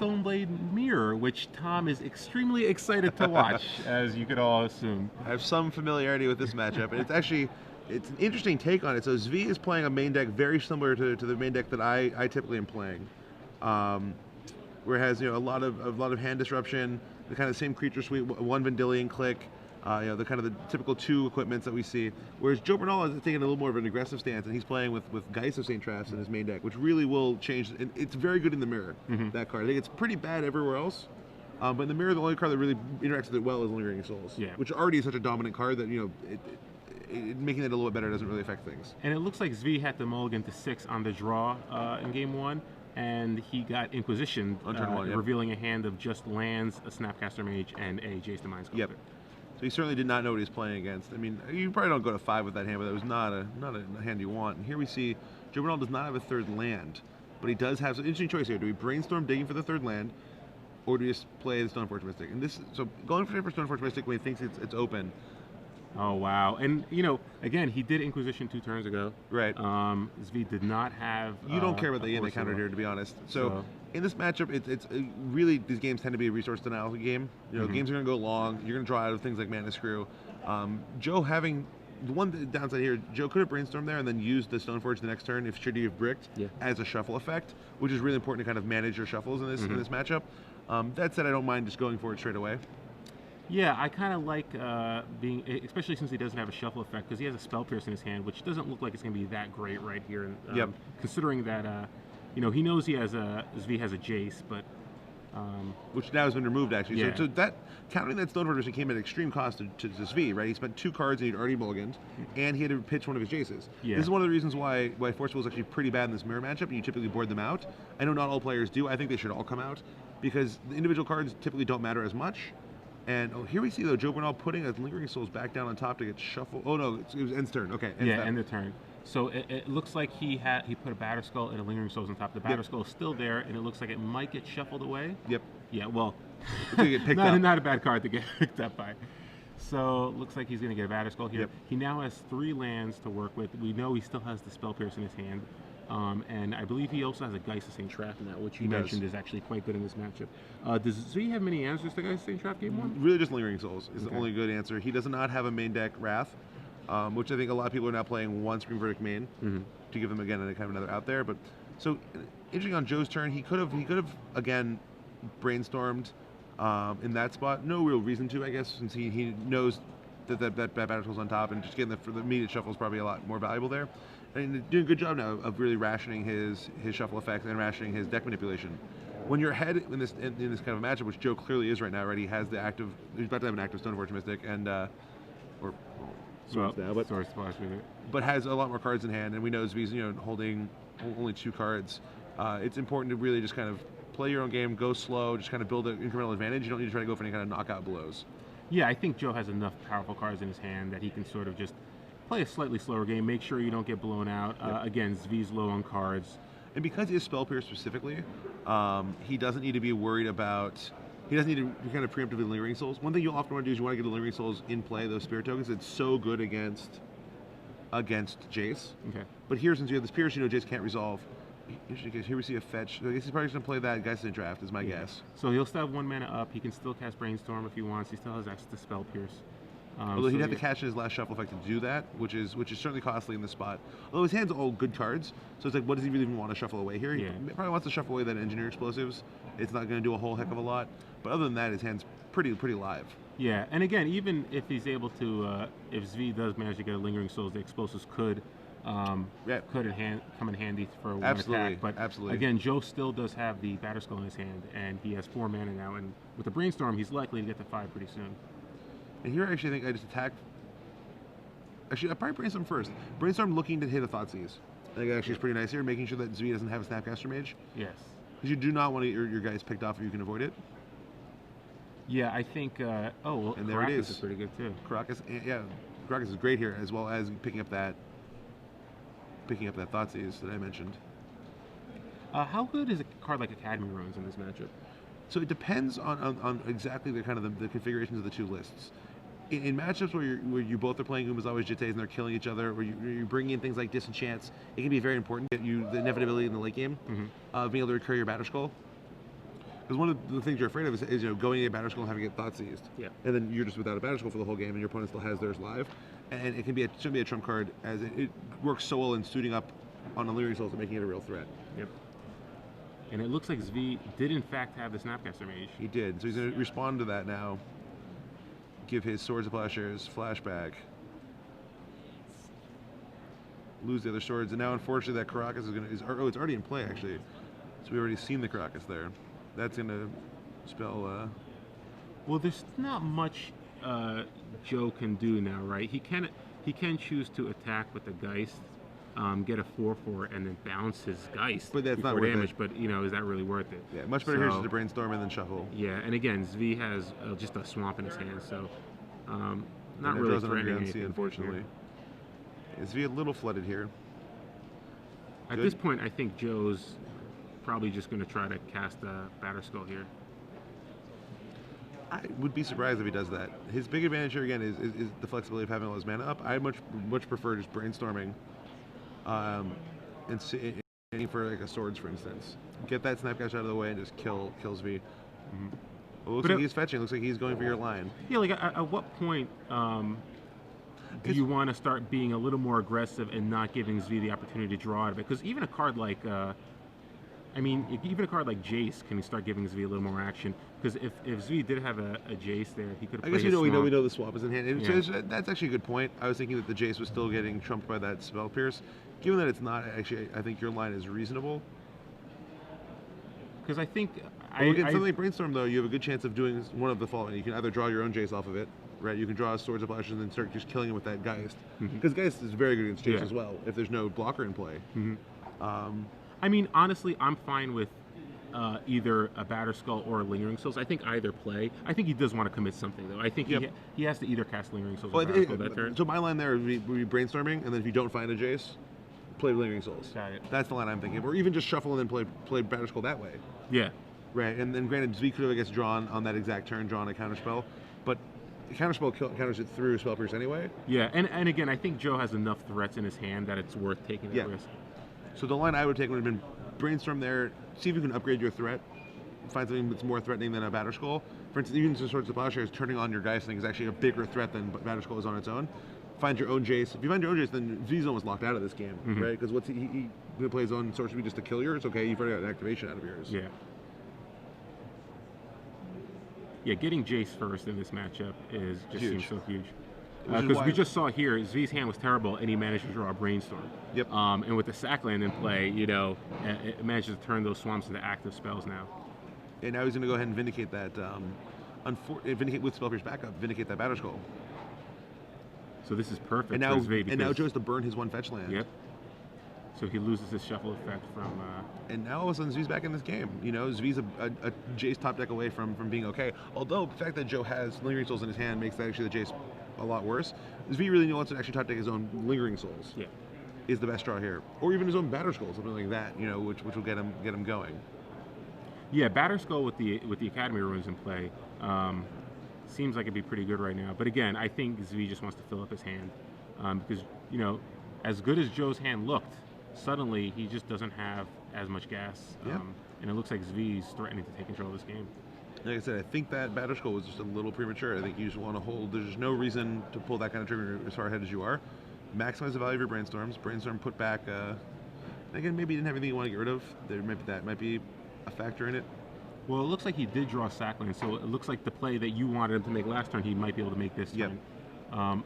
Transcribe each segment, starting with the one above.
Stoneblade Mirror, which Tom is extremely excited to watch, as you could all assume. I have some familiarity with this matchup, and it's an interesting take on it. So Zvi is playing a main deck very similar to the main deck that I typically am playing, where it has a lot of hand disruption, the kind of same creature suite, one Vendilion click, the kind of the typical two equipments that we see. Whereas Joe Bernal is taking a little more of an aggressive stance, and he's playing with Geist of St. Traps in his main deck, which really will change. And it's very good in the mirror, that card. I think it's pretty bad everywhere else. But in the mirror, the only card that really interacts with it well is Lingering Souls, which already is such a dominant card that making it a little bit better doesn't really affect things. And it looks like Zvi had to mulligan to 6 on the draw in game 1, and he got Inquisition on turn 1, revealing a hand of just lands, a Snapcaster Mage, and a Jace the Mind Sculptor. Yep. So he certainly did not know what he's playing against. I mean, you probably don't go to 5 with that hand, but that was not a hand you want. And here we see Joe Bernal does not have a third land, but he does have an interesting choice here. Do we brainstorm digging for the third land, or do we just play the Stoneforge Mystic? And so going for Stoneforge Mystic when he thinks it's open. Oh, wow. And, again, he did Inquisition 2 turns ago. Right. Zvi did not have... You don't care about the game they countered here, to be honest. So in this matchup, it's really, these games tend to be a resource denial game. Games are going to go long. You're going to draw out of things like Mana Screw. Joe having... The one downside here, Joe could have brainstormed there and then used the Stoneforge the next turn if should he have bricked as a shuffle effect, which is really important to kind of manage your shuffles in this matchup. That said, I don't mind just going for it straight away. Yeah, I kind of like being, especially since he doesn't have a shuffle effect, because he has a Spell Pierce in his hand, which doesn't look like it's going to be that great right here. Considering that, he knows Zvi has a Jace, but... which now has been removed, actually. So that, counting that Stoneforge came at extreme cost to Zvi, right? He spent 2 cards and he'd already mulliganed, and he had to pitch one of his Jaces. This is one of the reasons why Forceful is actually pretty bad in this mirror matchup, and you typically board them out. I know not all players do. I think they should all come out, because the individual cards typically don't matter as much. And here we see, though, Joe Bernal putting a Lingering Souls back down on top to get shuffled. Oh, no, it was End's turn. Okay, end the turn. So it looks like he put a Batterskull and a Lingering Souls on top. The Batterskull is still there, and it looks like it might get shuffled away. Yeah, well, get picked up. Not a bad card to get picked up by. So it looks like he's going to get a Batterskull here. He now has 3 lands to work with. We know he still has the Spell Pierce in his hand. And I believe he also has a Geist of St. Trap now, which you mentioned is actually quite good in this matchup. Does Zvi have many answers to Geist of St. Trap game 1? Really just Lingering Souls is the only good answer. He does not have a main deck Wrath, which I think a lot of people are now playing one Scream Verdict main to give them, again, kind of another out there. But so, interesting on Joe's turn, he could have again, brainstormed in that spot. No real reason to, I guess, since he knows that Batterskull's on top, and just getting the immediate shuffle is probably a lot more valuable there. And doing a good job now of really rationing his shuffle effects and rationing his deck manipulation. When you're ahead in this kind of matchup, which Joe clearly is right now, right? He's about to have an active Stoneforge Mystic, and but has a lot more cards in hand, and we know Zvi's holding only 2 cards. It's important to really just kind of play your own game, go slow, just kind of build an incremental advantage. You don't need to try to go for any kind of knockout blows. Yeah, I think Joe has enough powerful cards in his hand that he can sort of just play a slightly slower game, make sure you don't get blown out. Again, Zvi's low on cards. And because he is Spell Pierce specifically, he doesn't need to be worried about... He doesn't need to be kind of preemptively Lingering Souls. One thing you'll often want to do is you want to get the Lingering Souls in play, those Spirit tokens. It's so good against Jace. Okay. But here, since you have this Pierce, Jace can't resolve. Here we see a fetch. I guess he's probably going to play that Geist in Draft, is my guess. So he'll still have 1 mana up. He can still cast Brainstorm if he wants. He still has access to Spell Pierce. Although he'd have to catch in his last shuffle effect to do that, which is certainly costly in this spot. Although his hand's all good cards, so it's like, what does he really even want to shuffle away here? He probably wants to shuffle away that Engineer Explosives. It's not going to do a whole heck of a lot. But other than that, his hand's pretty live. Yeah, and again, even if he's able to, if Zvi does manage to get a Lingering Souls, the Explosives could come in handy for one attack. But again, Joe still does have the Batterskull in his hand, and he has 4 mana now. And with the Brainstorm, he's likely to get to 5 pretty soon. And here, actually, I think I just attack. Actually, I probably Brainstorm first. Brainstorm looking to hit a Thoughtseize. I think actually is pretty nice here, making sure that Zvi doesn't have a Snapcaster Mage. Yes. Because you do not want to get your guys picked off if you can avoid it. Yeah, I think. And there it is pretty good too. Caracas is great here, as well as picking up that Thoughtseize that I mentioned. How good is a card like Academy Ruins in this matchup? So it depends on exactly the kind of the configurations of the 2 lists. In matchups where you both are playing Umazawa's Jittes and they're killing each other, or you're bringing in things like Disenchants, it can be very important to get you the inevitability in the late game of being able to recur your Batterskull. Because one of the things you're afraid of is going into Batterskull and having it thought seized. Yeah. And then you're just without a Batterskull for the whole game, and your opponent still has theirs live. And it shouldn't be a trump card, as it works so well in suiting up on the Lingering Souls and making it a real threat. Yep. And it looks like Zvi did in fact have the Snapcaster Mage. He did. So he's going to respond to that now. Give his Swords of Plowshares flashback. Lose the other swords, and now unfortunately that Caracas is it's already in play actually. So we've already seen the Caracas there. That's going to spell. Well, there's not much Joe can do now, right? He can choose to attack with the Geist, get a 4/4, and then bounce his Geist. But that's not before worth damage. it. But is that really worth it? Yeah, much better here is to brainstorm and then shuffle. Yeah, and again, Zvi has just a swamp in his hand, so not and really doesn't threatening underground anything. unfortunately. Is Zvi a little flooded here? At this point, I think Joe's probably just going to try to cast a Batterskull here. I would be surprised if he does that. His big advantage here again is the flexibility of having all his mana up. I much prefer just brainstorming, and aiming for like a swords, for instance. Get that Snapcaster out of the way and just kill Zvi. Mm-hmm. It looks like he's fetching. Looks like he's going for your line. Yeah, like at what point do you want to start being a little more aggressive and not giving Zvi the opportunity to draw out of it? Because even a card like even a card like Jace can start giving Zvi a little more action. Because if Zvi did have a Jace there, he could have. I guess we know the swap is in hand. And yeah. so that's actually a good point. I was thinking that the Jace was still getting trumped by that Spell Pierce. Given that it's not, actually, I think your line is reasonable. Because I think something like Brainstorm though, you have a good chance of doing one of the following. You can either draw your own Jace off of it, right? You can draw Swords of Plowshares and then start just killing him with that Geist. Because Geist is very good against Jace as well, if there's no blocker in play. I mean, honestly, I'm fine with either a Batterskull or a Lingering Souls. I think either play. I think he does want to commit something, though. I think he has to either cast Lingering Souls or Batterskull that turn. So my line there would be brainstorming, and then if you don't find a Jace, play Lingering Souls. Got it. That's the line I'm thinking of. Or even just shuffle and then play Batterskull that way. Yeah. Right, and then granted, Zvi could have, I guess, drawn on that exact turn, drawn a counterspell, but the counterspell counters it through Spell Pierce anyway. Yeah, and again, I think Joe has enough threats in his hand that it's worth taking that risk. So the line I would take would have been brainstorm there, see if you can upgrade your threat, find something that's more threatening than a Batterskull. For instance, even the Swords of Plowshares, turning on your Geist, I think is actually a bigger threat than Batterskull is on its own. Find your own Jace. If you find your own Jace, then Zvi's almost locked out of this game, right? Because what's he going to play his own Sorcery just to kill yours? Okay, you've already got an activation out of yours. Yeah. Yeah, getting Jace first in this matchup seems so huge. Because we just saw here, Zvi's hand was terrible, and he managed to draw a Brainstorm. Yep. And with the Sackland in play, it manages to turn those swamps into active spells now. And now he's going to go ahead and vindicate that, vindicate with Spell Pierce backup, vindicate that Batterskull. So this is perfect and now, for Zvi. And now Joe has to burn his one fetch land. Yep. So he loses his shuffle effect from... And now all of a sudden Zvi's back in this game. Zvi's a Jace top deck away from being okay. Although the fact that Joe has Lingering Souls in his hand makes that actually the Jace a lot worse. Zvi really wants to actually top deck his own Lingering Souls. Yeah. Is the best draw here. Or even his own Batterskull, something like that, which will get him going. Yeah, Batterskull with the Academy runes in play seems like it'd be pretty good right now. But again, I think Zvi just wants to fill up his hand. Because, as good as Joe's hand looked, suddenly he just doesn't have as much gas. And it looks like Zvi's threatening to take control of this game. Like I said, I think that Batterskull was just a little premature. I think you just want to hold. There's no reason to pull that kind of trigger as far ahead as you are. Maximize the value of your brainstorms. Brainstorm put back. Again, maybe you didn't have anything you want to get rid of. That might be a factor in it. Well, it looks like he did draw Sackland, so it looks like the play that you wanted him to make last turn, he might be able to make this turn.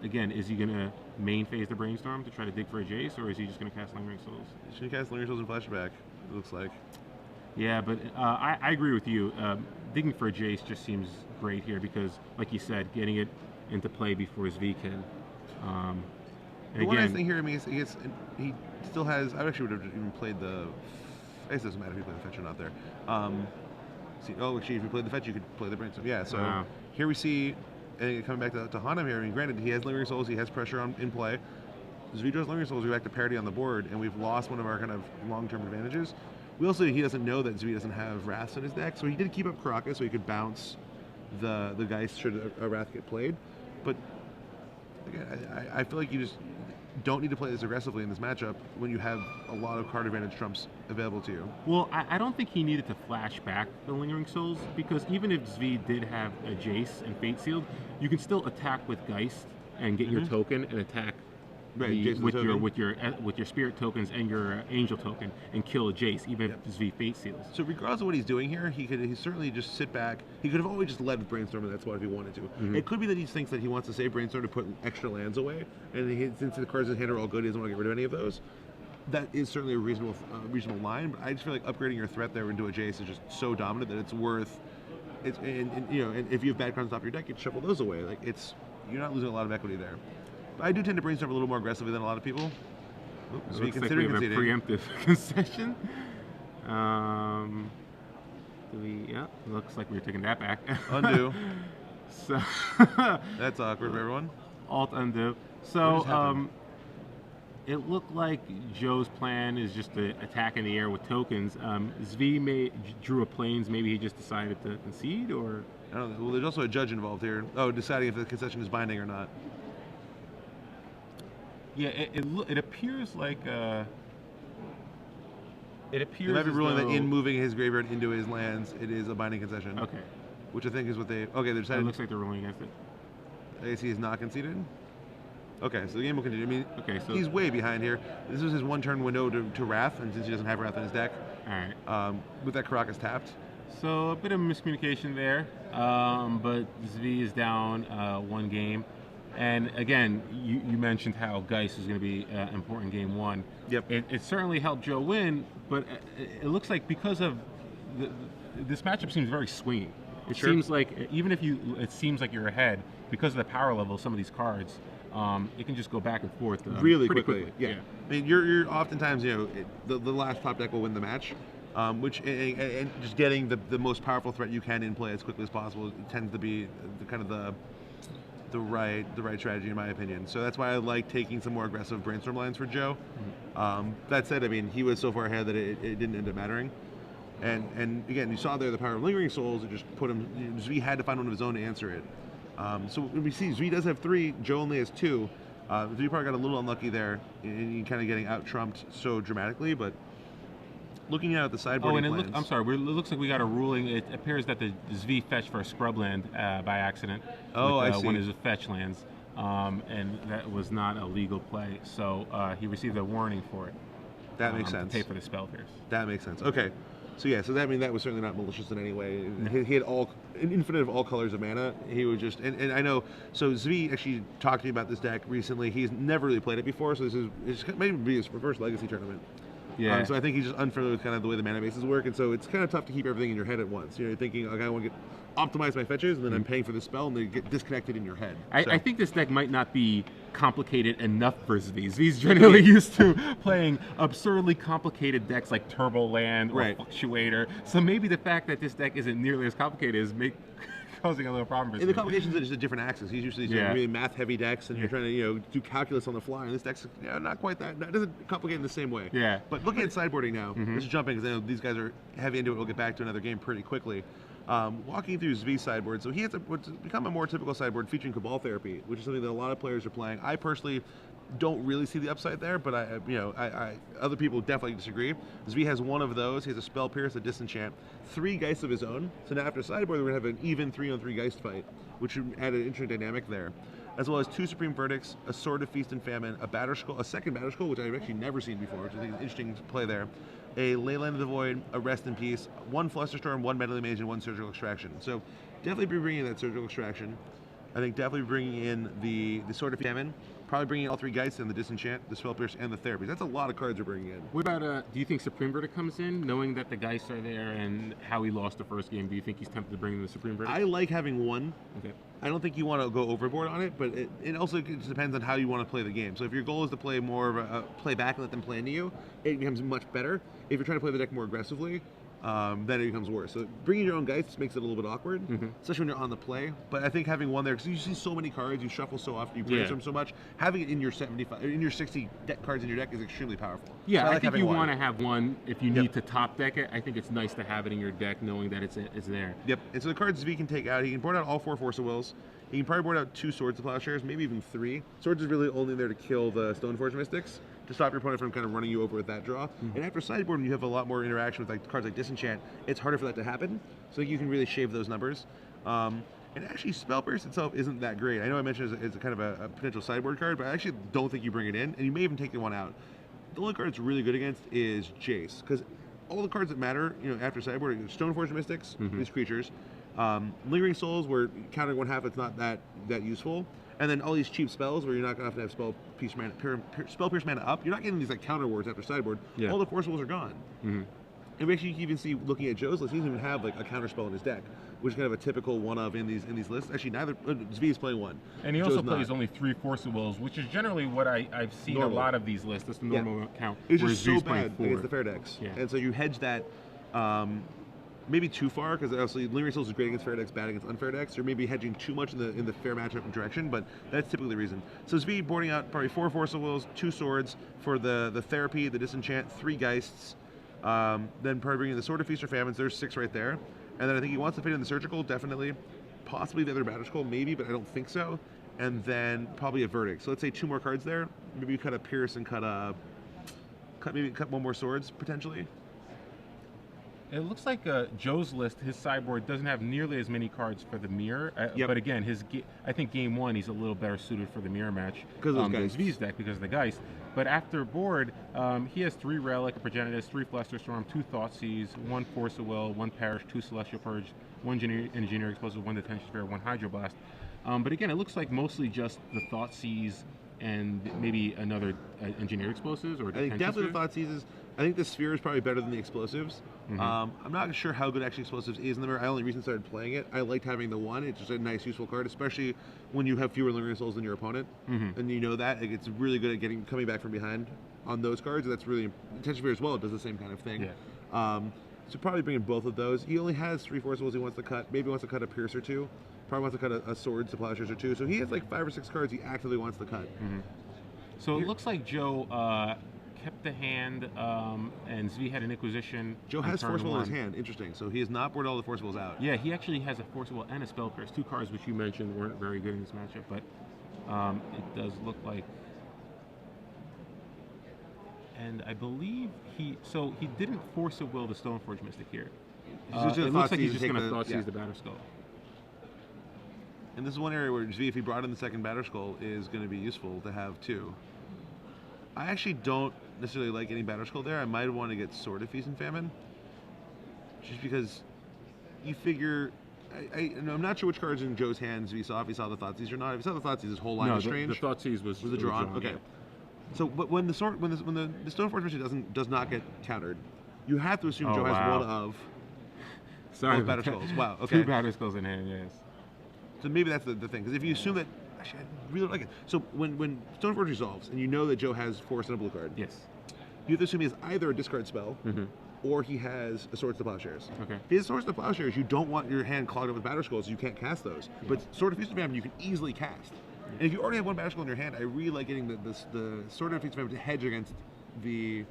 Again, is he going to main phase the Brainstorm to try to dig for a Jace, or is he just going to cast Lingering Souls? He's going to cast Lingering Souls and flashback, it looks like. Yeah, but I agree with you. Digging for a Jace just seems great here because, like you said, getting it into play before his V can. The one nice thing here, he still has. I actually would have even played the. I guess it doesn't matter if you play the fetch or not there. Actually, if you played the fetch, you could play the Brainstorm. Yeah, so here we see, and coming back to Hanam here, granted, he has Lingering Souls, he has pressure in play. Zvi draws Lingering Souls, we're back to parity on the board, and we've lost one of our kind of long-term advantages. We also, he doesn't know that Zvi doesn't have Wraths in his deck, so he did keep up Caracas, so he could bounce the Geist should a Wrath get played. But, again, I feel like you just, don't need to play this aggressively in this matchup when you have a lot of card advantage trumps available to you. Well, I don't think he needed to flash back the Lingering Souls, because even if Zvi did have a Jace and Fate Sealed, you can still attack with Geist and get your token and attack with your spirit tokens and your angel token and kill a Jace, even if Zvi Fate Seals. So regardless of what he's doing here, he certainly just sit back. He could have always just led with Brainstorm in that spot if he wanted to. It could be that he thinks that he wants to save Brainstorm to put extra lands away, and since the cards in his hand are all good, he doesn't want to get rid of any of those. That is certainly a reasonable line, but I just feel like upgrading your threat there into a Jace is just so dominant that it's worth. And if you have bad cards on top of your deck, you shuffle those away. Like you're not losing a lot of equity there. But I do tend to brainstorm a little more aggressively than a lot of people. So looks like we have a preemptive concession. Looks like we're taking that back. Undo. So that's awkward for everyone. Alt undo. So it looked like Joe's plan is just to attack in the air with tokens. Zvi drew a planes. Maybe he just decided to concede, or I don't know. Well, there's also a judge involved here. Oh, deciding if the concession is binding or not. Yeah, it appears like it appears. They might be as ruling though, that in moving his graveyard into his lands, it is a binding concession. Okay. Which I think is what they. Okay, they decided. It looks like they're ruling against it. I guess he is not conceded. Okay, so the game will continue. I mean, so he's way behind here. This is his one-turn window to Wrath, and since he doesn't have Wrath in his deck, all right. With that Caracas tapped. So a bit of miscommunication there, but Zvi is down one game. And again, you mentioned how Geist is going to be important game one. Yep. It certainly helped Joe win, but it looks like because of this matchup seems very swingy. It seems like even if it seems like you're ahead, because of the power level of some of these cards, it can just go back and forth really pretty quickly. Yeah. I mean, you're oftentimes the last top deck will win the match. Which and just getting the most powerful threat you can in play as quickly as possible tends to be the right strategy in my opinion. So that's why I like taking some more aggressive brainstorm lines for Joe. That said, I mean, he was so far ahead that it didn't end up mattering. And again, you saw there the power of Lingering Souls. It just put him. Zvi had to find one of his own to answer it. So when we see Zvi does have 3, Joe only has 2. Zvi probably got a little unlucky there in kind of getting out trumped so dramatically, but. Looking at the sideboard. It looks like we got a ruling. It appears that the Zvi fetched for a scrub land by accident. I see. One of his fetch lands, and that was not a legal play. So he received a warning for it. That makes sense. To pay for the spell pierce. That makes sense. Okay. So yeah, that was certainly not malicious in any way. He had an infinite of all colors of mana. He was just, and I know. So Zvi actually talked to me about this deck recently. He's never really played it before, so it's maybe his first Legacy tournament. Yeah. So I think he's just unfamiliar with kind of the way the mana bases work, and so it's kind of tough to keep everything in your head at once. You're thinking, okay, I want to optimize my fetches, and then I'm paying for the spell, and they get disconnected in your head. I think this deck might not be complicated enough for Zvi. Zvi's generally used to playing absurdly complicated decks like Turbo Land or Fluctuator. So maybe the fact that this deck isn't nearly as complicated is causing a little problem for the complications are just a different axis. He's usually doing really math-heavy decks, and you're trying to do calculus on the fly. And this deck's not quite that. It doesn't complicate in the same way. Yeah. But looking at sideboarding now, just jumping because I know these guys are heavy into it. We'll get back to another game pretty quickly. Walking through Zvi's sideboard, so he has what's become a more typical sideboard featuring Cabal Therapy, which is something that a lot of players are playing. I personally don't really see the upside there, but I other people definitely disagree. Zvi has one of those. He has a Spell Pierce, a Disenchant, 3 Geists of his own. So now after sideboard, we're gonna have an even 3-on-3 Geist fight, which would add an interesting dynamic there, as well as 2 Supreme Verdicts, a Sword of Feast and Famine, a Batterskull, a second Batterskull, which I've actually never seen before, which I think is an interesting play there. A Leyland of the Void, a Rest in Peace, 1 Flusterstorm, 1 Meddling Mage, and 1 Surgical Extraction. So definitely be bringing in that Surgical Extraction. I think definitely bringing in the Sword of Famine, probably bringing in all 3 Geists and the Disenchant, the Spell Pierce, and the Therapy. That's a lot of cards we're bringing in. What about, do you think Supreme Verdict comes in, knowing that the Geists are there and how he lost the first game? Do you think he's tempted to bring in the Supreme Verdict? I like having 1. Okay. I don't think you want to go overboard on it, but it also just depends on how you want to play the game. So if your goal is to play more of a play back and let them play into you, it becomes much better. If you're trying to play the deck more aggressively, then it becomes worse. So bringing your own Geists makes it a little bit awkward, especially when you're on the play. But I think having one there, because you see so many cards, you shuffle so often, you brainstorm so much, having it in your 60 cards in your deck is extremely powerful. Yeah, so I think you want to have one if you need to top deck it. I think it's nice to have it in your deck knowing that it's there. Yep, and so the cards Zvi can take out, he can board out all 4 Force of Wills. He can probably board out 2 Swords of Plowshares, maybe even 3. Swords is really only there to kill the Stoneforge Mystics, to stop your opponent from kind of running you over with that draw. And after sideboard, when you have a lot more interaction with like cards like Disenchant, it's harder for that to happen. So you can really shave those numbers. And actually, Spell Burst itself isn't that great. I know I mentioned it as a kind of a potential sideboard card, but I actually don't think you bring it in, and you may even take the one out. The only card it's really good against is Jace, because all the cards that matter, after sideboard, are Stoneforge Mystics, these creatures, Lingering Souls, where countering 1/2, it's not that useful. And then all these cheap spells where you're not going to have to have Spell Pierce mana up. You're not getting these like counter wards after sideboard. Yeah. All the Force Wills are gone. And actually, you can even see, looking at Joe's list, he doesn't even have like a counter spell in his deck, which is kind of a typical one of in these lists. Actually, neither Zvi is playing one. And he also plays only 3 Force Wills, which is generally what I've seen a lot of these lists. That's the normal count. It's just so bad against the fair decks. Yeah. And so you hedge that. Maybe too far, because obviously Lingering Souls is great against fair decks, bad against unfair decks. You're maybe hedging too much in the fair matchup direction, but that's typically the reason. So Zvi boarding out probably 4 Force of Wills, 2 Swords for the Therapy, the Disenchant, 3 Geists, then probably bringing the Sword of Feast or Famines. There's 6 right there, and then I think he wants to fit in the Surgical, definitely, possibly the other Battle Scroll, maybe, but I don't think so. And then probably a Verdict. So let's say 2 more cards there. Maybe you cut a Pierce and cut one more Swords potentially. It looks like Joe's list, his sideboard doesn't have nearly as many cards for the mirror. But again, I think game 1 he's a little better suited for the mirror match because of Zvi's deck because of the Geist. But after board, he has 3 Relic, a Progenitus, 3 Flusterstorm, 2 Thoughtseize, 1 Force of Will, 1 Perish, 2 Celestial Purge, 1 Engineer Explosive, 1 Detention Sphere, 1 Hydroblast. But again, it looks like mostly just the Thoughtseize and maybe another Engineer Explosives or Detention Sphere. I think definitely the Thoughtseizes. I think the Sphere is probably better than the Explosives. I'm not sure how good actually Explosives is in the mirror. I only recently started playing it. I liked having the 1. It's just a nice, useful card, especially when you have fewer Lingering Souls than your opponent. And you know that. It's really good at coming back from behind on those cards. And that's really Detention Sphere as well. It does the same kind of thing. So probably bringing both of those. He only has 3 Force Wills he wants to cut. Maybe wants to cut a Pierce or 2. Probably wants to cut a Sword to Plowshares or 2. So he has like 5 or 6 cards he actively wants to cut. So it looks like Joe kept the hand, and Zvi had an Inquisition. Joe has Force Will in his hand. Interesting. So he has not boarded all the Force Wills out. Yeah, he actually has a Force Will and a Spell Pierce. 2 cards which you mentioned weren't very good in this matchup, but it does look like. And I believe he didn't Force of Will the Stoneforge Mystic here. It looks like he's just going to Thoughtseize the Batter Skull. And this is one area where Zvi, if he brought in the second Batter Skull, is going to be useful to have too. I actually don't necessarily like any Batter Skull there. I might want to get Sword of Feast and Famine, just because you figure. I'm not sure which cards in Joe's hands we saw. If he saw the Thoughtseize or not. If he saw the Thoughtseize, his whole line was strange. The Thoughtseize was the drawn. Okay. Yeah. So, but when the Stoneforge Mission does not get countered, you have to assume Joe has one of. Sorry, Batter Skulls. Wow. Okay. 2 Batter Skulls in hand. Yes. So maybe that's the thing, because if you assume that, actually, I really like it. So when Stoneforge resolves, and you know that Joe has Force and a blue card, yes, you have to assume he has either a discard spell, or he has a Swords to Plowshares. Okay. If he has Swords to Plowshares, you don't want your hand clogged up with Batter Skulls, so you can't cast those. Yeah. But Sword of Feast and Famine, you can easily cast. And if you already have 1 Batter Skull in your hand, I really like getting the Sword of Feast and Famine to hedge against the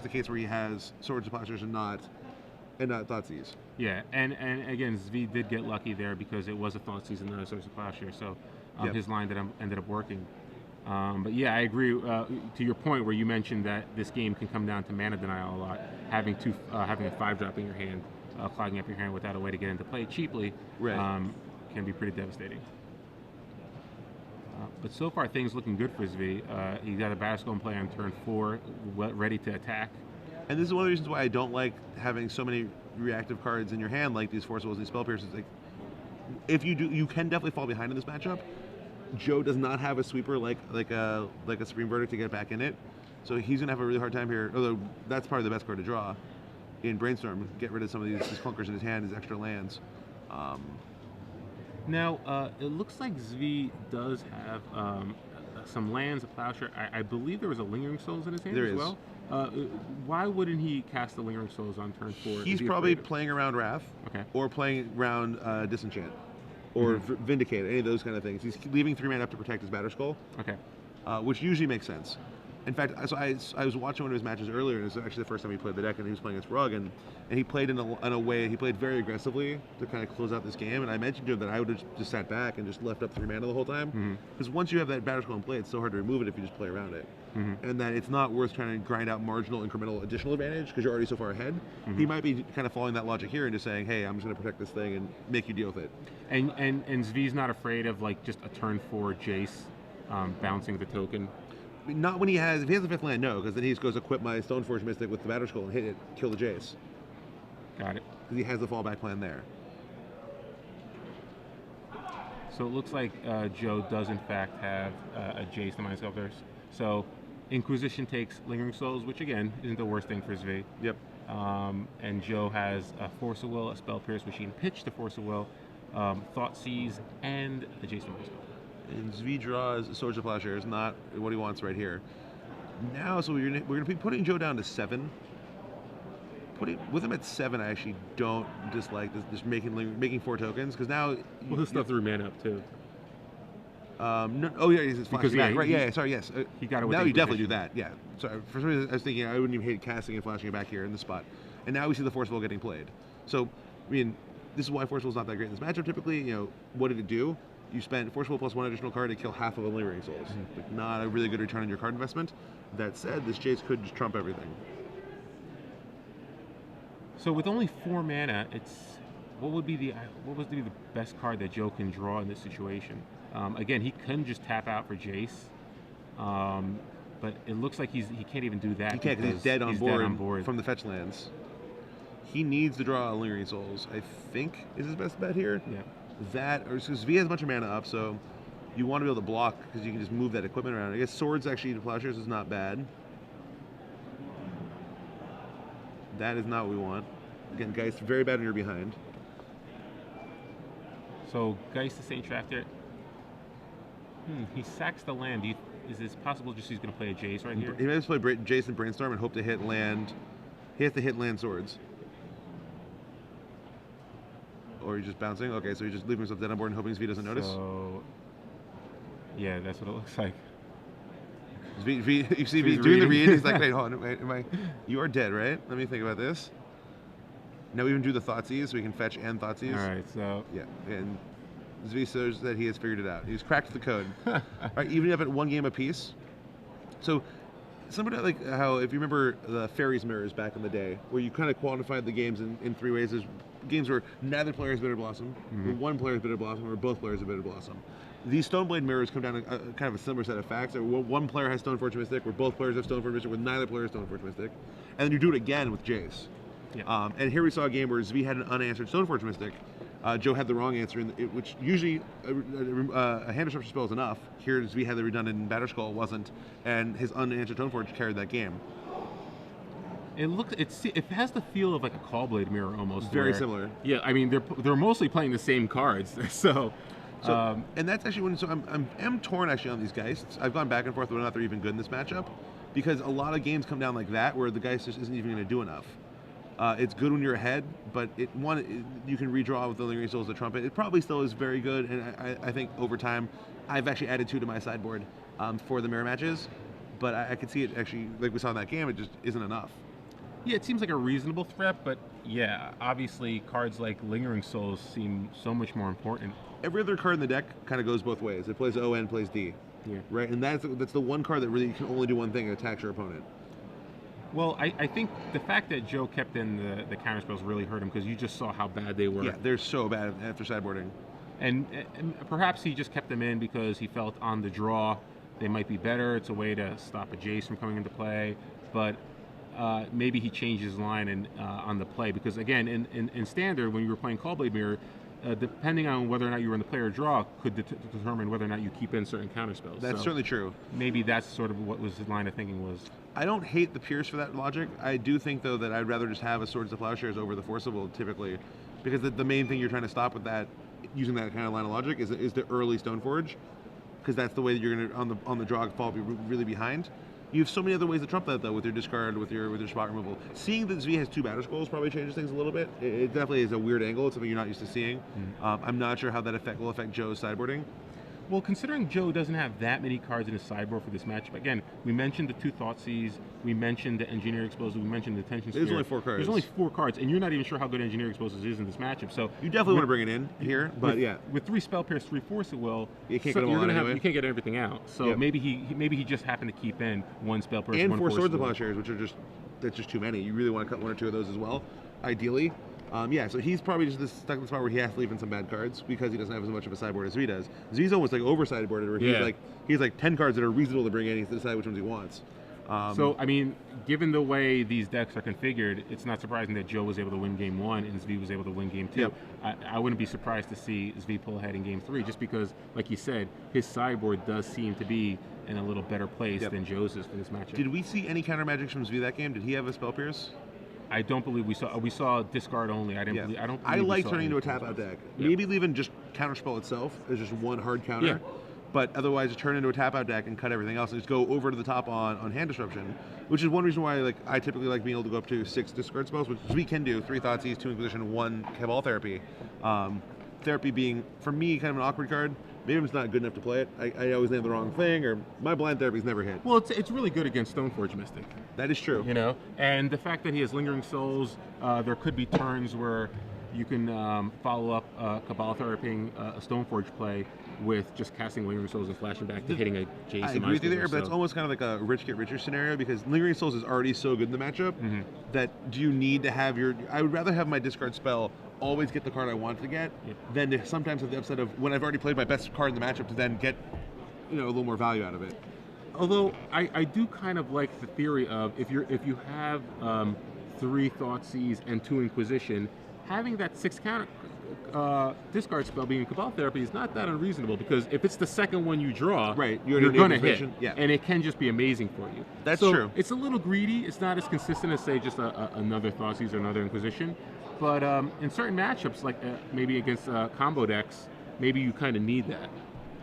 case where he has Swords to Plowshares and not Thoughtseize. Yeah, and again, Zvi did get lucky there because it was a Thoughtseize and not a Swords to Plowshare, so his line ended up working. But yeah, I agree to your point where you mentioned that this game can come down to mana denial a lot. Having a 5-drop in your hand, clogging up your hand without a way to get into play cheaply, can be pretty devastating. But so far, things looking good for Zvi. He got a Batter Skull in play on turn 4, ready to attack. And this is one of the reasons why I don't like having so many reactive cards in your hand, like these Force Wills and Spell Pierces. Like, if you do, you can definitely fall behind in this matchup. Joe does not have a sweeper like a Supreme Verdict to get back in it, so he's gonna have a really hard time here. Although that's probably the best card to draw in Brainstorm. Get rid of some of these clunkers in his hand, his extra lands. Now it looks like Zvi does have some lands, a Plowshare. I believe there was a Lingering Souls in his hand as well. Why wouldn't he cast the Lingering Souls on turn 4? Is He's he probably afraid of- playing around Wrath, Okay. or playing around Disenchant, or Vindicate, any of those kind of things. He's leaving 3 mana up to protect his Batterskull, Okay. which usually makes sense. In fact, I was watching one of his matches earlier, and it was actually the first time he played the deck, and he was playing against Rug, and he played in a way, he played very aggressively to kind of close out this game, and I mentioned to him that I would have just sat back and just left up 3 mana the whole time, because once you have that Batterskull in play, it's so hard to remove it if you just play around it. And that it's not worth trying to grind out marginal, incremental, additional advantage, because you're already so far ahead. He might be kind of following that logic here and just saying, hey, I'm just going to protect this thing and make you deal with it. And Zvi's not afraid of like just a turn 4 Jace bouncing the token. Not when if he has the 5th land, no, because then he just goes equip my Stoneforge Mystic with the Batterskull and hit it, kill the Jace. Got it. Because he has the fallback plan there. So it looks like Joe does in fact have a Jace to mind sculptors. So Inquisition takes Lingering Souls, which again isn't the worst thing for Zvi. Yep. And Joe has a Force of Will, a Spell Pierce, which he can pitch to Force of Will, Thought Seize, and a Jace to mind sculptor. And Zvi draws Swords of Plowshares, not what he wants right here. Now, so we're gonna be putting Joe down to 7. With him at 7, I actually don't dislike this, just making 4 tokens, because now Well, he'll still 3 mana up too. no, oh yeah, he's flashing back. Right? Yeah, sorry, yes. He got it with now you definitely do Inquisition. that. Yeah. Sorry, for some reason I was thinking I wouldn't even hate casting and flashing it back here in this spot. And now we see the Force Will getting played. So, I mean, this is why Force Will is not that great in this matchup. Typically, what did it do? You spent Force Will plus 1 additional card to kill half of a Lingering Souls. Like, not a really good return on your card investment. That said, this Jace could just trump everything. So with only 4 mana, what would be the best card that Joe can draw in this situation? Again, he couldn't just tap out for Jace, but it looks like he can't even do that. He can't because he's dead on board from the fetch lands. He needs to draw a Lingering Souls, I think, is his best bet here. Yeah. That, or because V has a bunch of mana up, so you want to be able to block because you can just move that equipment around. I guess Swords actually to Plowshares is not bad. That is not what we want. Again, Geist, very bad when you're behind. So Geist the Saint Tractor. He sacks the land. Is this possible? Just he's going to play a Jace right here. He might just play Jason Brainstorm and hope to hit land. He has to hit land Swords. Or he's just bouncing. Okay, so he's just leaving himself dead on board and hoping V doesn't notice. So yeah, that's what it looks like. You see V doing the read. He's like, wait, hold on, wait, you are dead, right? Let me think about this. Now we even do the Thoughtseize, so we can fetch and Thoughtseize. All right, so yeah, and Zvi says that he has figured it out. He's cracked the code. All right, even up at 1 game apiece. So, somebody like how, if you remember the Fairies Mirrors back in the day, where you kind of quantified the games in 3 ways. There's games where neither player has Bitter Blossom, or one player has Bitter Blossom, or both players have Bitter Blossom. These Stoneblade Mirrors come down to kind of a similar set of facts. Where one player has Stoneforge Mystic, where both players have Stoneforge Mystic, where neither player has Stoneforge Mystic. And then you do it again with Jace. yeah. And here we saw a game where Zvi had an unanswered Stoneforge Mystic. Joe had the wrong answer, which usually a hand disruption spell is enough. Here, Zvi had the redundant Batterskull, wasn't, and his unanswered Stoneforge carried that game. It has the feel of like a Callblade Mirror almost. Very similar. Yeah, I mean they're mostly playing the same cards, so. And that's actually when. So I'm torn actually on these Geists. I've gone back and forth whether or not they're even good in this matchup, because a lot of games come down like that where the Geist just isn't even going to do enough. It's good when you're ahead, but you can redraw with the Lingering Souls, the Trumpet. It probably still is very good, and I think over time, I've actually added 2 to my sideboard for the mirror matches, but I could see it actually, like we saw in that game, it just isn't enough. Yeah, it seems like a reasonable threat, but yeah, obviously cards like Lingering Souls seem so much more important. Every other card in the deck kind of goes both ways. It plays O and plays D. Yeah. Right, and that's the one card that really can only do one thing: it attacks your opponent. Well, I think the fact that Joe kept in the counter spells really hurt him, because you just saw how bad they were. Yeah, they're so bad after sideboarding. And perhaps he just kept them in because he felt on the draw they might be better. It's a way to stop a Jace from coming into play. But maybe he changed his line on the play, because again, in Standard, when you were playing Callblade Mirror, depending on whether or not you were in the play or draw, could determine whether or not you keep in certain counterspells. That's certainly true. Maybe that's sort of what was his line of thinking was. I don't hate the Pierce for that logic. I do think, though, that I'd rather just have a Swords to Plowshares over the Forcible, typically, because the main thing you're trying to stop with that, using that kind of line of logic, is the early Stoneforge, because that's the way that you're going to, on the draw, fall really behind. You have so many other ways to trump that though with your discard, with your spot removal. Seeing that Zvi has 2 batter skulls probably changes things a little bit. It definitely is a weird angle. It's something you're not used to seeing. I'm not sure how that will affect Joe's sideboarding. Well, considering Joe doesn't have that many cards in his sideboard for this matchup, again, we mentioned the 2 Thoughtseize, we mentioned the Engineer Explosive, we mentioned the Tension Sphere. There's only 4 cards. There's only 4 cards, and you're not even sure how good Engineer Explosive is in this matchup. So you definitely want to bring it in here, but yeah, with 3 Spell Pierce, 3 Force it will. You can't get them all anyway. You can't get everything out. So maybe he just happened to keep in 1 Spell Pierce and one 4 Force Swords of Plowshares, which are that's just too many. You really want to cut 1 or 2 of those as well, ideally. Yeah, so he's probably just stuck in the spot where he has to leave in some bad cards because he doesn't have as much of a sideboard as Zvi does. Zvi's almost like over sideboarded, where he's like 10 cards that are reasonable to bring in. He has to decide which ones he wants. So I mean, given the way these decks are configured, it's not surprising that Joe was able to win Game 1 and Zvi was able to win Game 2. Yep. I wouldn't be surprised to see Zvi pull ahead in Game 3, just because, like you said, his sideboard does seem to be in a little better place than Joe's is for this matchup. Did we see any counter magic from Zvi that game? Did he have a Spell Pierce? I don't believe we saw. We saw discard only. I didn't. Yeah. I don't. I like turning into a tap out deck. Maybe leaving just counterspell itself as just 1 hard counter. Yeah. But otherwise, just turn into a tap out deck and cut everything else, and just go over to the top on hand disruption, which is one reason why I typically like being able to go up to 6 discard spells, which we can do: 3 Thoughtseize, 2 Inquisition, 1 Cabal Therapy. Therapy being for me kind of an awkward card. Maybe I'm just not good enough to play it. I always name the wrong thing, or my blind therapy's never hit. Well, it's really good against Stoneforge Mystic. That is true. You know, and the fact that he has Lingering Souls, there could be turns where you can follow up Cabal Therapying a Stoneforge play with just casting Lingering Souls and flashing back to hitting a Jason. I agree with you there, but it's almost kind of like a rich get richer scenario because Lingering Souls is already so good in the matchup that do you need to have your... I would rather have my discard spell always get the card I want to get than to sometimes have the upset of when I've already played my best card in the matchup to then get a little more value out of it. Although I do kind of like the theory of if you have 3 Thoughtseize and 2 Inquisition, having that 6 counter discard spell being Cabal Therapy is not that unreasonable, because if it's the second one you draw, you're going to hit, and it can just be amazing for you. That's true. It's a little greedy. It's not as consistent as, say, just another Thoughtseize or another Inquisition. But in certain matchups, like maybe against combo decks, maybe you kind of need that.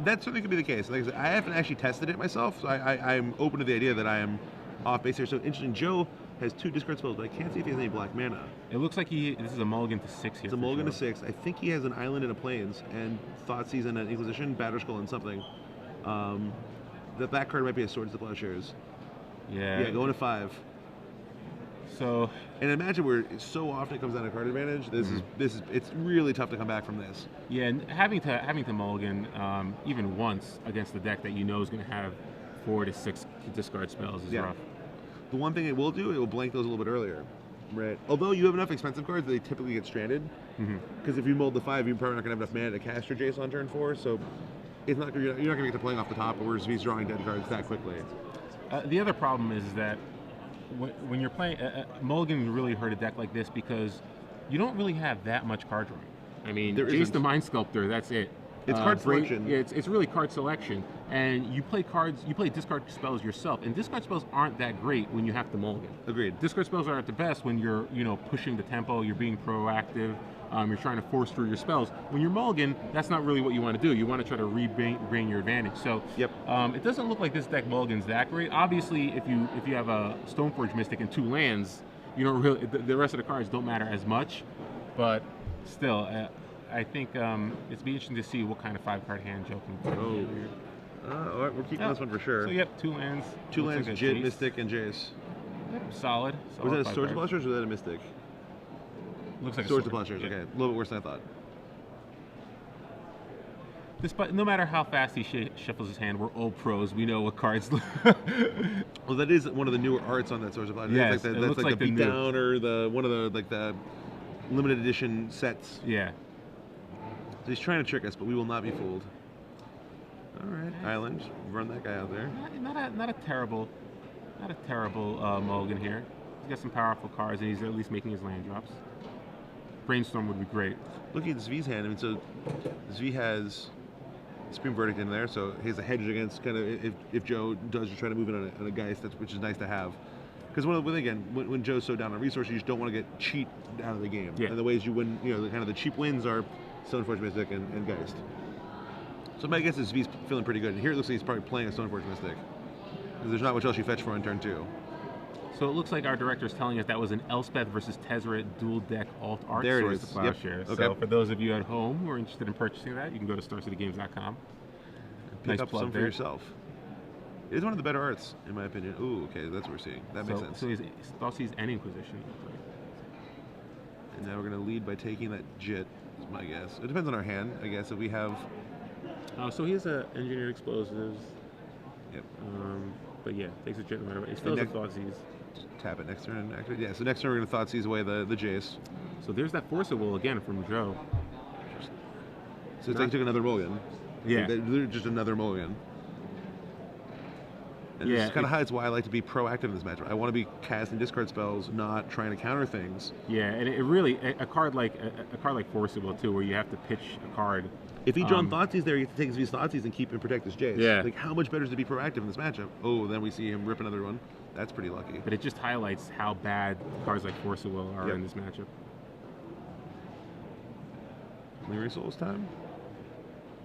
That certainly could be the case. Like I said, I haven't actually tested it myself, so I'm open to the idea that I am off base here. So interesting, Joe has 2 discard spells, but I can't see if he has any black mana. It looks like this is a mulligan to 6 here. It's a mulligan to 6. I think he has an island and a plains, and Thoughtseize and an Inquisition, Batterskull and something. The back card might be a Swords to Plowshares. Yeah, going to 5. So, and imagine where so often it comes down to card advantage. It's really tough to come back from this. Yeah, and having to mulligan even once against the deck that you know is going to have 4 to 6 discard spells is rough. The one thing it will do, it will blank those a little bit earlier, right? Although you have enough expensive cards, they typically get stranded. Because if you mold the 5, you're probably not going to have enough mana to cast your Jace on turn 4. So it's not you're not going to get to playing off the top, or Zvi's drawing dead cards that quickly. The other problem is that when you're playing, mulligan really hurt a deck like this because you don't really have that much card drawing. I mean, Jace the Mind Sculptor, that's it. It's card selection. Yeah, it's really card selection, and you play discard spells yourself, and discard spells aren't that great when you have to mulligan. Agreed. Discard spells are at the best when you're pushing the tempo, you're being proactive, you're trying to force through your spells. When you're mulligan, that's not really what you want to do. You want to try to regain your advantage. So it doesn't look like this deck mulligan's that great. Obviously, if you have a Stoneforge Mystic and 2 lands, you don't really the rest of the cards don't matter as much, but still. I think it's be interesting to see what kind of 5-card hand Joe can do. All right, we're keeping this one for sure. So 2 lands. 2 lands, like Jit, Mystic, and Jace. Solid. Was that a Swords to Plowshares or was that a Mystic? Looks like Swords to Plowshares. Okay, a little bit worse than I thought. Despite, no matter how fast he shuffles his hand, we're old pros. We know what cards. Well, that is one of the newer arts on that Swords to Plowshares. Yes, that's like the beatdown or one of the limited edition sets. Yeah. So he's trying to trick us, but we will not be fooled. All right, Island, run that guy out there. Not a terrible mulligan here. He's got some powerful cards, and he's at least making his land drops. Brainstorm would be great. Looking at Zvi's hand, I mean, so Zvi has Supreme Verdict in there, so he has a hedge against kind of if Joe does try to move in on a Geist, which is nice to have. Because when Joe's so down on resources, you just don't want to get cheat out of the game. Yeah. And the ways you win, the cheap wins are Stoneforge Mystic and Geist. So my guess is Zvi's feeling pretty good. And here it looks like he's probably playing a Stoneforge Mystic. because there's not much else you fetch for on turn 2. So it looks like our director is telling us that was an Elspeth versus Tezzeret dual deck alt art There it Swords is. to Yep. Plowshares. Okay. So for those of you at home who are interested in purchasing that, you can go to StarCityGames.com. Pick Nice up plug some for there. yourself. It is one of the better arts, in my opinion. Ooh, okay, that's what we're seeing. That makes sense. So he's Thoughtseize and Inquisition. And now we're going to lead by taking that Jit, is my guess. It depends on our hand, I guess. If we have... So he has engineered explosives. Yep. But yeah, takes a Jit no matter what. He still has a Thoughtseize. Just tap it next turn. Activate. Yeah, so next turn we're going to Thoughtseize away the Jace. So there's that Force of Will again from Joe. So it's like took another mulligan. Yeah. They're just another mulligan. And this kind of hides why I like to be proactive in this matchup. I want to be casting discard spells, not trying to counter things. Yeah, and it really a card like Force of Will too, where you have to pitch a card. If he drawn Thoughtseize there, you have to take his Thoughtseize and keep and protect his Jace. Yeah. Like, how much better is to be proactive in this matchup? Oh, then we see him rip another one. That's pretty lucky. But it just highlights how bad cards like Force of Will are in this matchup. Lingering Souls time?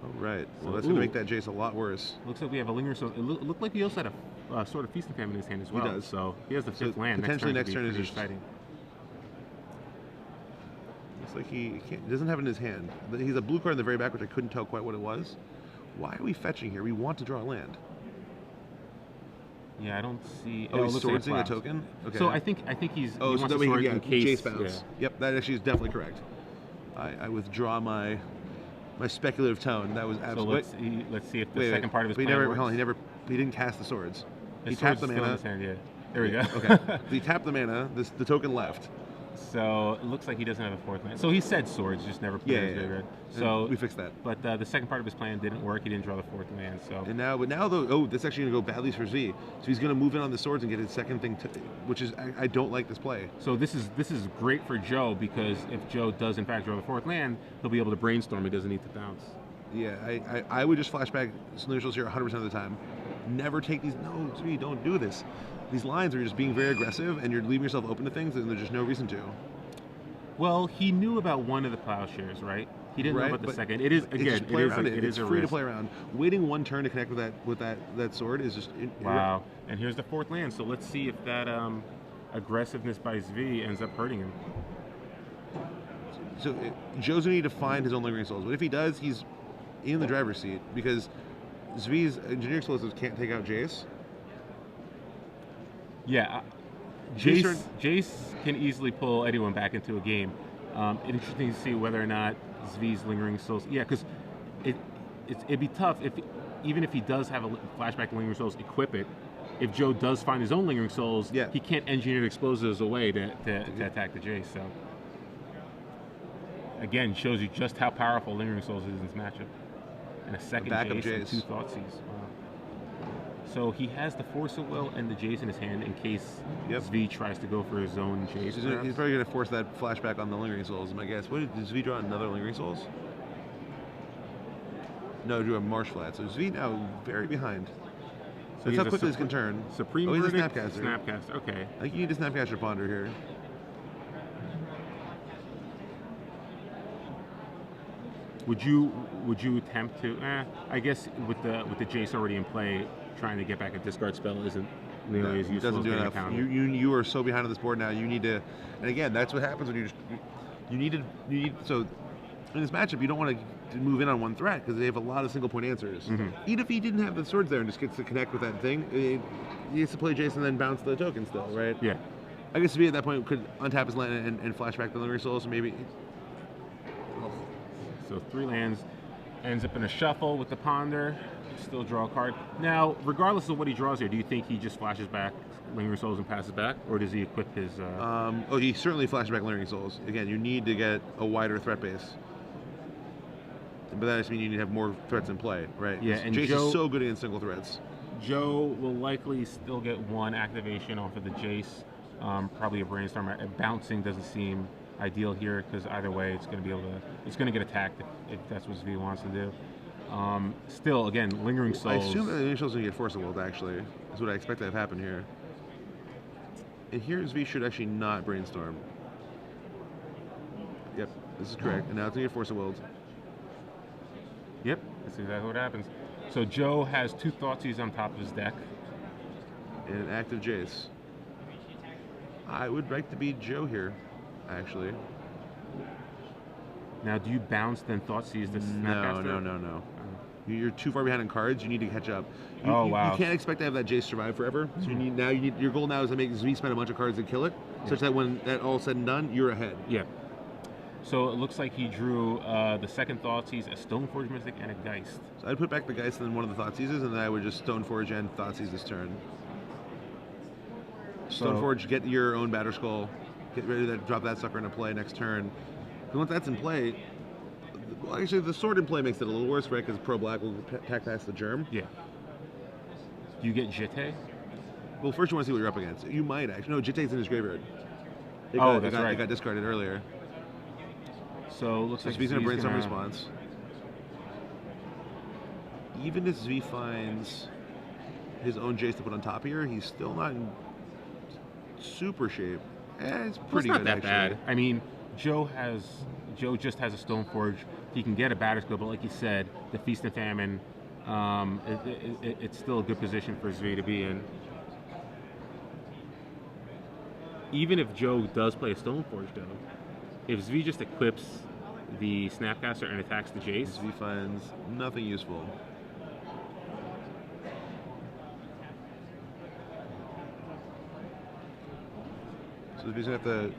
All right. Well, that's going to make that Jace a lot worse. Looks like we have a Lingering Souls. It looked like he also had a Sword of Feast and Famine in his hand as well. He does. So he has the 5th land. Potentially next turn is just exciting. Looks like he doesn't have it in his hand. He's a blue card in the very back, which I couldn't tell quite what it was. Why are we fetching here? We want to draw a land. Yeah, I don't see. Oh, he's swordsing a token? Okay. So I think he's. Oh, he so wants that to way sword he in can case. Jace bounce. Yeah. Yep, that actually is definitely correct. I withdraw my speculative tone. That was absolutely. So let's see if the second part of his plan works. Hold on, he didn't cast the swords. His he tapped the sword's still in mana. his hand, yeah. There we go. Okay. So he tapped the mana. The token left. So it looks like he doesn't have a 4th land. So he said swords, just never put it as red. So we fixed that. But the second part of his plan didn't work. He didn't draw the 4th land. So but now though, oh, that's actually gonna go badly for Zvi. So he's gonna move in on the swords and get his second thing, which is I don't like this play. So this is great for Joe, because if Joe does in fact draw the 4th land, he'll be able to brainstorm. He doesn't need to bounce. Yeah, I would just flashback Solutions here 100% of the time. Never take these. No, Zvi, don't do this. These lines are just being very aggressive, and you're leaving yourself open to things, and there's just no reason to. Well, he knew about one of the plowshares, right? He didn't know about the second. It is again. It's free to play around. Waiting one turn to connect with that sword is just wow. And here's the 4th land. So let's see if that aggressiveness by Zvi ends up hurting him. So Joe's gonna need to find his own Lingering Souls, but if he does, he's in the driver's seat, because Zvi's engineering explosives can't take out Jace. Yeah. Jace can easily pull anyone back into a game. Interesting to see whether or not Zvi's Lingering Souls. Yeah, because it'd be tough even if he does have a flashback Lingering Souls, equip it. If Joe does find his own Lingering Souls, he can't engineer explosives away to attack the Jace. So again, shows you just how powerful Lingering Souls is in this matchup. And a second Jace and 2 Thoughtseize. Wow. So he has the Force of Will and the Jace in his hand in case Zvi tries to go for his own Jace. He's probably going to force that flashback on the Lingering Souls, my guess. Did Zvi draw another Lingering Souls? No, drew a Marsh Flat. So Zvi now very behind. So that's how quickly this can turn. Supreme he's Verdict, a Snapcaster. Snapcaster, okay. I think you need a Snapcaster Ponder here. Would you attempt to? I guess with the Jace already in play, trying to get back a discard spell isn't nearly as useful. Doesn't do enough. You are so behind on this board now. You need to, and again, that's what happens when you need. So in this matchup, you don't want to move in on one threat because they have a lot of single point answers. Even if he didn't have the swords there and just gets to connect with that thing, he has to play Jason and then bounce the token still, right? Yeah. I guess Zvi at that point could untap his land and flashback the Lingering Souls, maybe. So 3 lands, ends up in a shuffle with the Ponder. Still draw a card. Now, regardless of what he draws here, do you think he just flashes back Lingering Souls and passes back, or does he equip his? He certainly flashes back Lingering Souls. Again, you need to get a wider threat base. But that just means you need to have more threats in play, right? Yeah, and Jace is so good against single threats. Joe will likely still get 1 activation off of the Jace. Probably a Brainstorm. Bouncing doesn't seem ideal here because either way, it's going to get attacked if that's what Zvi wants to do. Still, again, Lingering Souls. I assume that the Lingering Souls is going to get Force of Will, actually. That's what I expect to have happen here. And here Zvi should actually not Brainstorm. Yep, this is correct. And now it's going to get Force of Will. Yep, that's exactly what happens. So Joe has 2 Thoughtseize on top of his deck. and an active Jace. I would like to be Joe here, actually. Now, do you bounce then Thoughtseize this Snapcaster? No. You're too far behind in cards. You need to catch up. Wow. You can't expect to have that Jace survive forever. So your goal now is to make Zvi spend a bunch of cards and kill it, such that when that all said and done, you're ahead. Yeah. So it looks like he drew the second Thoughtseize, a Stoneforge Mystic, and a Geist. So I'd put back the Geist and then one of the Thoughtseizes, and then I would just Stoneforge and Thoughtseize this turn. Stoneforge, get your own Batterskull, get ready to drop that sucker into play next turn. And once that's in play, well, actually the sword in play makes it a little worse, right? Because Pro Black will attack past the Germ. Yeah. Do you get Jitte? Well, first you want to see what you're up against. You might actually. No, Jitte's in his graveyard. That's right. It got discarded earlier. So it looks like Zvi's going to Brainstorm response. Even if Zvi finds his own Jace to put on top here, he's still not in super shape. It's pretty not good, that actually. bad. I mean, Joe just has a Stoneforge. He can get a Batterskull, but like you said, the Feast and Famine, it's still a good position for Zvi to be in. Even if Joe does play a Stoneforge, though, if Zvi just equips the Snapcaster and attacks the Jace, Zvi finds nothing useful. So Zvi's gonna have to,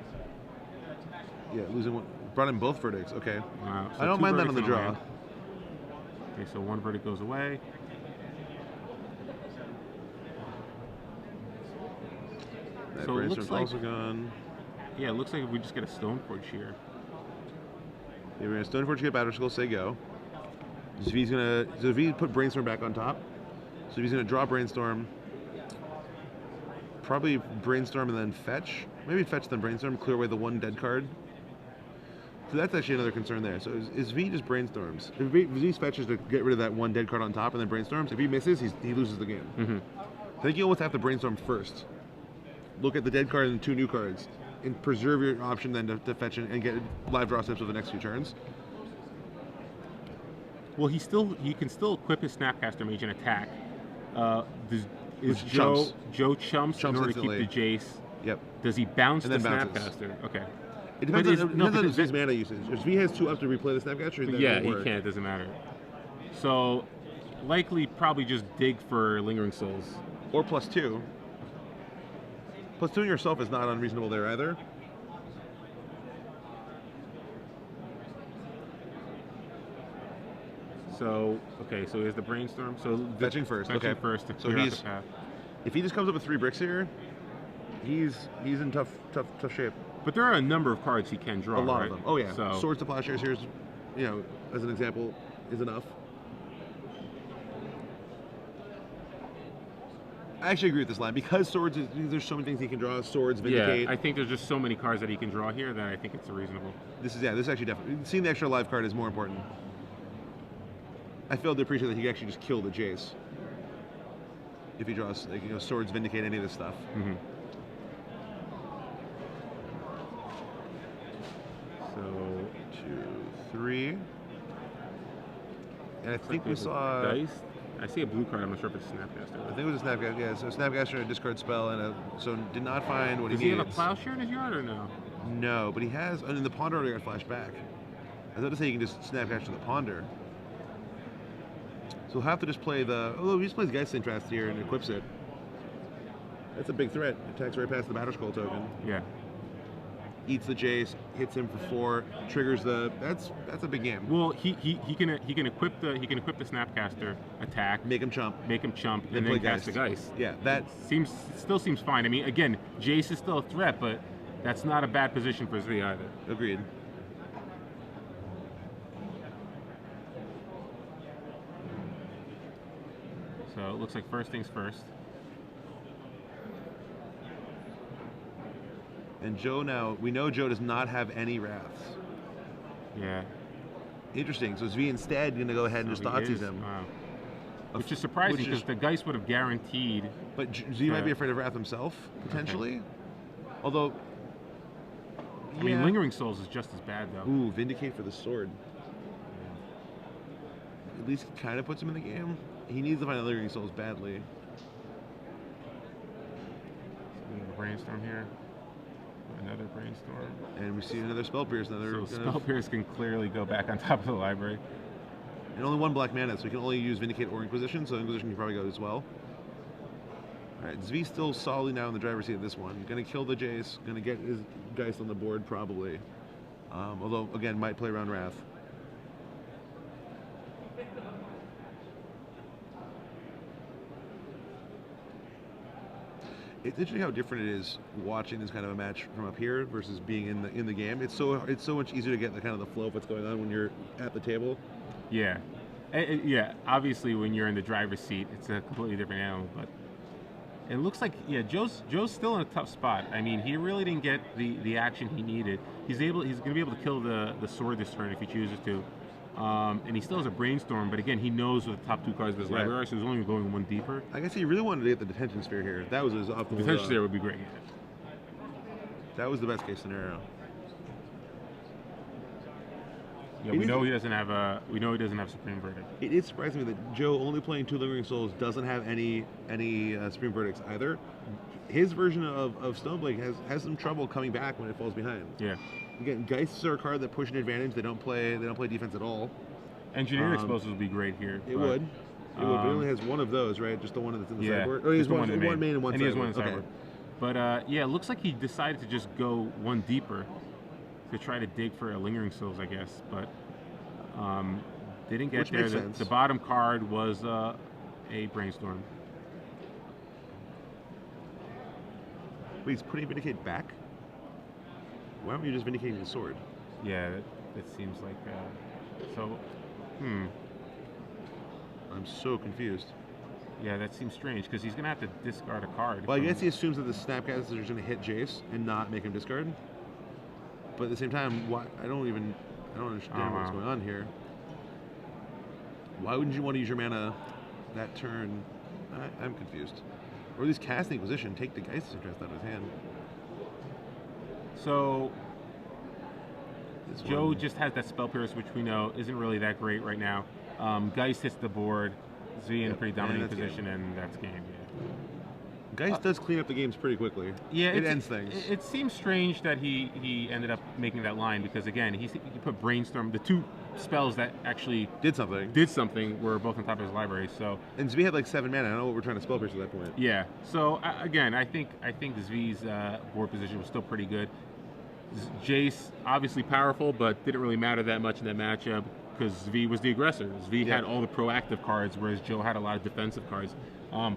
losing one. Brought in both verdicts. Okay. Wow. So I don't mind that on the draw. Okay, so one verdict goes away. That So it looks Brainstorm's like, also gone. yeah, it looks like we just get a Stoneforge here. Yeah, we're gonna Stoneforge, get Batterskull, say go. Zvi's gonna, so Zvi put Brainstorm back on top. So he's gonna draw Brainstorm. Probably Brainstorm and then fetch. Maybe fetch then Brainstorm, clear away the one dead card. So that's actually another concern there. So is Zvi just Brainstorms? If Zvi fetches to get rid of that one dead card on top and then Brainstorms, if he misses, he loses the game. Mm-hmm. I think you almost have to Brainstorm first. Look at the dead card and the two new cards, and preserve your option then to fetch and get live draw steps over the next few turns. Well, he can still equip his Snapcaster Mage and attack. Is Joe chumps in order instantly. to keep the Jace? Yep. Does he bounce And the then bounces. Snapcaster? Okay. It depends on Zvi's mana usage. If Zvi has 2 up to replay the Snapcaster, then Yeah, it he won't work. can't. It doesn't matter. So, likely, probably just dig for Lingering Souls. Or +2. +2 in yourself is not unreasonable there either. So, okay, so here's the Brainstorm. So Fetching first. Fetching Okay. first to So clear out the path. if he just comes up with 3 bricks here, he's in tough shape. But there are a number of cards he can draw. A lot right? of them. Oh yeah. So, Swords to Plowshares here's, as an example, is enough. I actually agree with this line because swords. There's so many things he can draw. Swords, Vindicate. yeah, I think there's just so many cards that he can draw here that I think it's reasonable. This is actually definitely seeing the extra live card is more important. I failed to appreciate that he could actually just kill the Jace if he draws swords, Vindicate, any of this stuff. Mm-hmm. So 2, 3, and I think we saw. Dice. I see a blue card. I'm not sure if it's a Snapcaster. I think it was a Snapcaster. Yeah, so Snapcaster, a discard spell, and so did not find what Does he he needs. have a Plowshare in his yard or no? No, but he has. And the Ponder already got flashed back. I was about to say you can just Snapcaster the Ponder. So we'll have to just play the. Although he just plays Geist Interest here and equips it. That's a big threat. Attacks right past the Batterskull token. Yeah. Eats the Jace, hits him for 4, triggers the. That's a big game. Well, he can equip the Snapcaster, attack, Make him chump. and then cast the Geist. Yeah, that Still seems fine. I mean, again, Jace is still a threat, but that's not a bad position for Zvi either. agreed. So it looks like first things first. And Joe now, we know Joe does not have any Wraths. Yeah. Interesting. So Zvi instead going to go ahead and just So he Thoughtseize is, him. wow. Which is surprising because the Geist would have guaranteed. But Zvi might be afraid of Wrath himself, potentially. Okay. Although, I mean, Lingering Souls is just as bad though. Ooh, Vindicate for the sword. At least kind of puts him in the game. He needs to find a Lingering Souls badly. brainstorm here. Another brainstorm. And we see another Spell Pierce. So Spell Pierce can clearly go back on top of the library. And only one black mana, so we can only use Vindicate or Inquisition, so Inquisition can probably go as well. Alright, Zvi still solidly now in the driver's seat of this one. Gonna kill the Jace, gonna get his Geist on the board probably. Although, again, might play around Wrath. It's interesting how different it is watching this kind of a match from up here versus being in the game. It's so much easier to get the kind of the flow of what's going on when you're at the table. Yeah, yeah. Obviously, when you're in the driver's seat, it's a completely different animal. But it looks like Joe's still in a tough spot. I mean, he really didn't get the action he needed. He's going to be able to kill the sword this turn if he chooses to. And he still has a brainstorm, but again, he knows what the top 2 cards of his library, so he's only going 1 deeper. I guess he really wanted to get the detention sphere here. That was his optimal. The detention sphere would be great. That was the best case scenario. Yeah, we know he doesn't have Supreme Verdict. It is surprising me that Joe, only playing 2 Lingering Souls, doesn't have any Supreme Verdicts either. His version of Stoneblade has some trouble coming back when it falls behind. Yeah. Again, Geists are a card that push an advantage. They don't play defense at all. Engineer Explosives would be great here. It would. It would, but it only has 1 of those, right? Just the one that's in the sideboard? Oh, he has one main and one sideboard. He has one in the sideboard. But yeah, it looks like he decided to just go 1 deeper to try to dig for a Lingering Souls, I guess. But they didn't get Which there. makes sense. The bottom card was a Brainstorm. Wait, he's putting Vindicate back? Why aren't you just Vindicating the sword? Yeah, it seems like so. I'm so confused. Yeah, that seems strange because he's gonna have to discard a card. Well, I guess he assumes that the Snapcaster is going to hit Jace and not make him discard. But at the same time, why? I don't understand what's going on here. Why wouldn't you want to use your mana that turn? I'm confused. Or at least cast the Inquisition, take the Geist Interest out of his hand. So Joe just has that Spell Pierce, which we know isn't really that great right now. Geist hits the board, Zvi in a pretty dominating position, and that's game. Yeah. Geist does clean up the games pretty quickly. Yeah, it ends things. It seems strange that he ended up making that line because again he put Brainstorm. The 2 spells that actually did something were both on top of his library. So and Zvi had like 7 mana. I don't know what we're trying to Spell Pierce at that point. Yeah. So again, I think Zvi's board position was still pretty good. Jace obviously powerful, but didn't really matter that much in that matchup because Zvi was the aggressor. Zvi had all the proactive cards, whereas Joe had a lot of defensive cards.